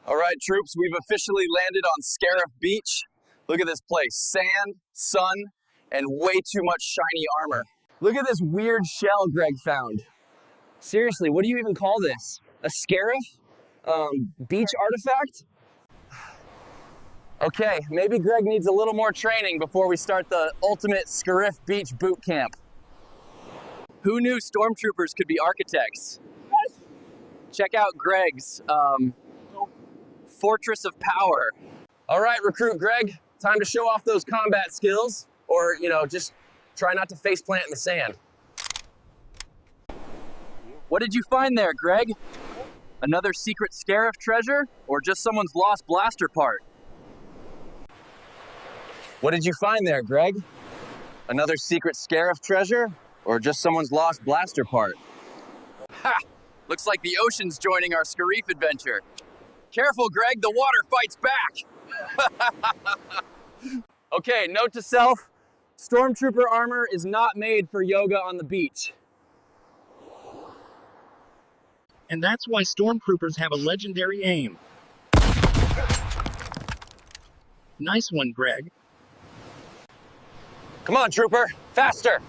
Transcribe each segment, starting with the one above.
All right, troops, we've officially landed on Scarif Beach. Look at this place, sand, sun, and way too much shiny armor. Look at this weird shell Greg found. Seriously, what do you even call this? A Scarif? Beach artifact? Okay, maybe Greg needs a little more training before we start the ultimate Scarif Beach boot camp. Who knew Stormtroopers could be architects? Check out Greg's Fortress of Power. All right, Recruit Greg, time to show off those combat skills, or, just try not to faceplant in the sand. What did you find there, Greg? Another secret Scarif treasure, or just someone's lost blaster part? What did you find there, Greg? Another secret Scarif treasure, or just someone's lost blaster part? Ha! Looks like the ocean's joining our Scarif adventure. Careful, Greg, the water fights back. Okay, note to self, Stormtrooper armor is not made for yoga on the beach. And that's why Stormtroopers have a legendary aim. Nice one, Greg. Come on, Trooper, faster.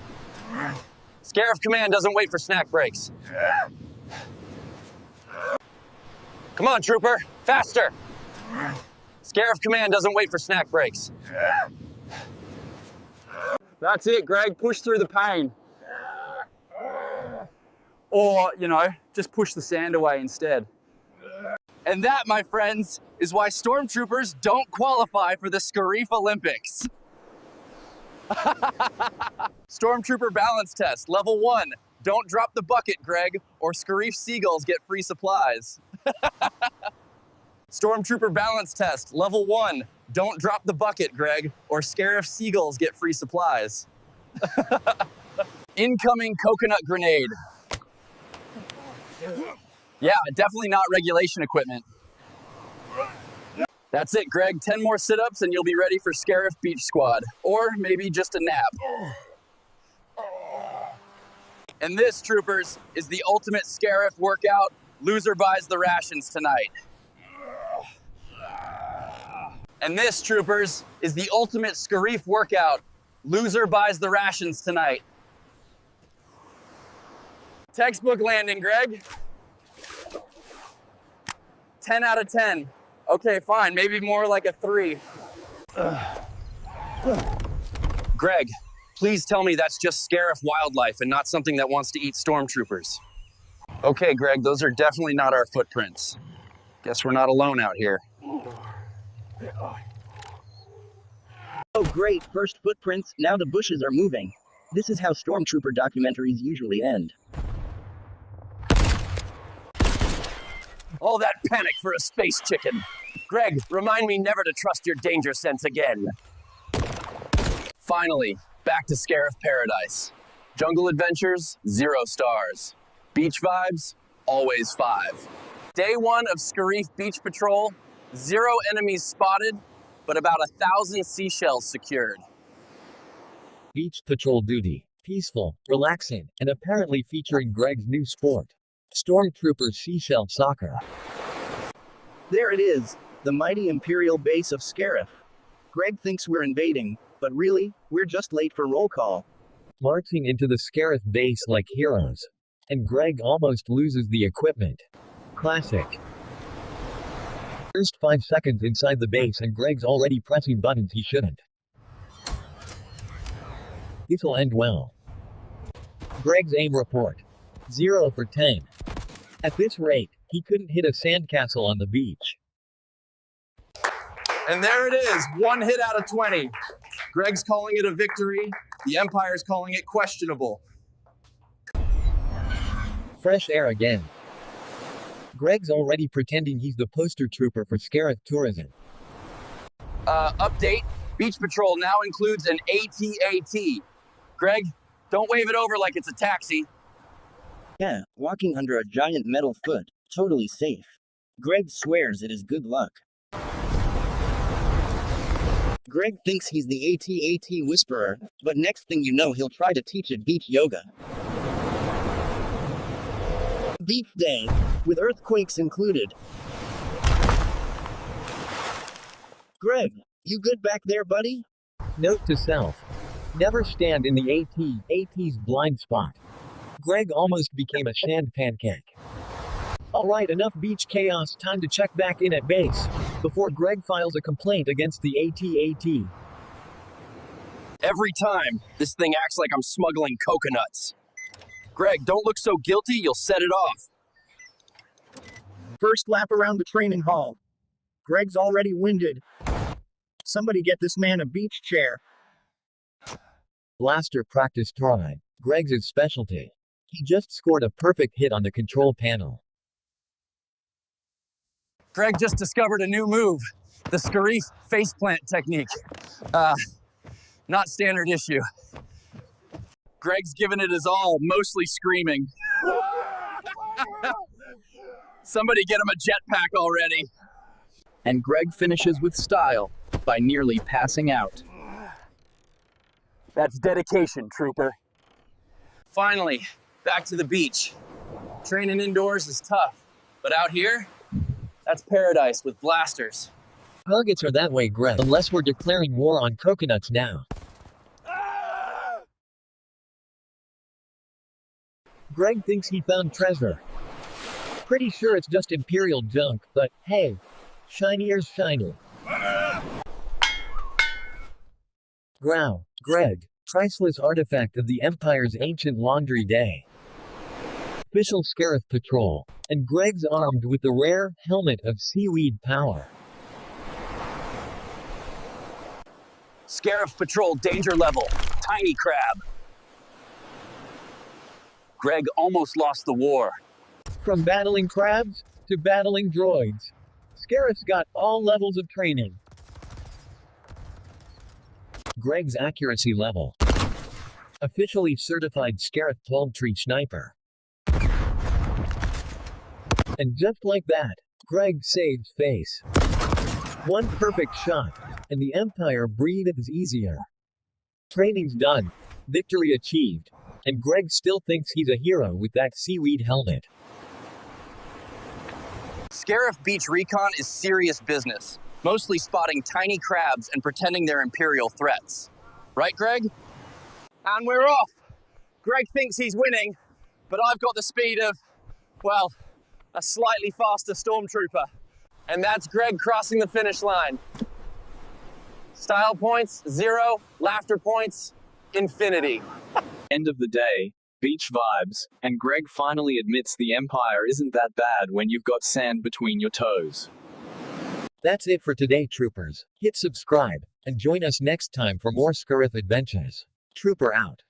Scarif Command doesn't wait for snack breaks. Come on, Trooper, faster. Scarif Command doesn't wait for snack breaks. That's it, Greg, push through the pain. Or, just push the sand away instead. And that, my friends, is why Stormtroopers don't qualify for the Scarif Olympics. Stormtrooper balance test, level 1. Don't drop the bucket, Greg, or Scarif seagulls get free supplies. Stormtrooper balance test, level 1. Don't drop the bucket, Greg, or Scarif seagulls get free supplies. Incoming coconut grenade. Yeah, definitely not regulation equipment. That's it, Greg. 10 more sit-ups and you'll be ready for Scarif Beach Squad. Or maybe just a nap. And this, troopers, is the ultimate Scarif workout. Loser buys the rations tonight. And this, troopers, is the ultimate Scarif workout. Loser buys the rations tonight. Textbook landing, Greg. 10 out of 10. Okay, fine, maybe more like a 3. Greg, please tell me that's just Scarif wildlife and not something that wants to eat Stormtroopers. Okay, Greg, those are definitely not our footprints. Guess we're not alone out here. Oh great, first footprints, now the bushes are moving. This is how Stormtrooper documentaries usually end. All that panic for a space chicken. Greg, remind me never to trust your danger sense again. Finally, back to Scarif Paradise. Jungle adventures, 0 stars. Beach vibes, always 5. Day 1 of Scarif Beach Patrol, 0 enemies spotted, but about 1,000 seashells secured. Beach patrol duty. Peaceful, relaxing, and apparently featuring Greg's new sport. Stormtrooper seashell soccer. There it is, the mighty Imperial base of Scarif. Greg thinks we're invading, but really, we're just late for roll call. Marching into the Scarif base like heroes. And Greg almost loses the equipment. Classic. First 5 seconds inside the base and Greg's already pressing buttons he shouldn't. This'll end well. Greg's aim report. 0 for 10. At this rate, he couldn't hit a sandcastle on the beach. And there it is, 1 hit out of 20. Greg's calling it a victory. The Empire's calling it questionable. Fresh air again. Greg's already pretending he's the poster trooper for Scarif tourism. Update, Beach Patrol now includes an AT-AT. Greg, don't wave it over like it's a taxi. Yeah, walking under a giant metal foot, totally safe. Greg swears it is good luck. Greg thinks he's the AT-AT whisperer, but next thing you know he'll try to teach it beach yoga. Beach day, with earthquakes included. Greg, you good back there, buddy? Note to self. Never stand in the AT-ATs blind spot. Greg almost became a shand pancake. Alright, enough beach chaos, time to check back in at base, before Greg files a complaint against the AT-AT. Every time, this thing acts like I'm smuggling coconuts. Greg, don't look so guilty, you'll set it off. First lap around the training hall. Greg's already winded. Somebody get this man a beach chair. Blaster practice try. Greg's his specialty. He just scored a perfect hit on the control panel. Greg just discovered a new move, the Scarif faceplant technique. Not standard issue. Greg's given it his all, mostly screaming. Somebody get him a jetpack already. And Greg finishes with style by nearly passing out. That's dedication, Trooper. Finally, back to the beach. Training indoors is tough, but out here, that's paradise with blasters. Targets are that way, Greg, unless we're declaring war on coconuts now. Greg thinks he found treasure. Pretty sure it's just Imperial junk, but hey, shinier's shiny. Grow, Greg, priceless artifact of the Empire's ancient laundry day. Official Scarif patrol, and Greg's armed with the rare helmet of seaweed power. Scarif patrol danger level, tiny crab. Greg almost lost the war. From battling crabs to battling droids, Scarif's got all levels of training. Greg's accuracy level. Officially certified Scarif Palmtree sniper. And just like that, Greg saves face. One perfect shot, and the Empire breathes easier. Training's done, victory achieved, and Greg still thinks he's a hero with that seaweed helmet. Scarif Beach Recon is serious business, mostly spotting tiny crabs and pretending they're Imperial threats. Right, Greg? And we're off. Greg thinks he's winning, but I've got the speed of, well, a slightly faster Stormtrooper. And that's Greg crossing the finish line. Style points, 0. Laughter points, infinity. End of the day, beach vibes, and Greg finally admits the Empire isn't that bad when you've got sand between your toes. That's it for today, troopers. Hit subscribe, and join us next time for more Scarif adventures. Trooper out.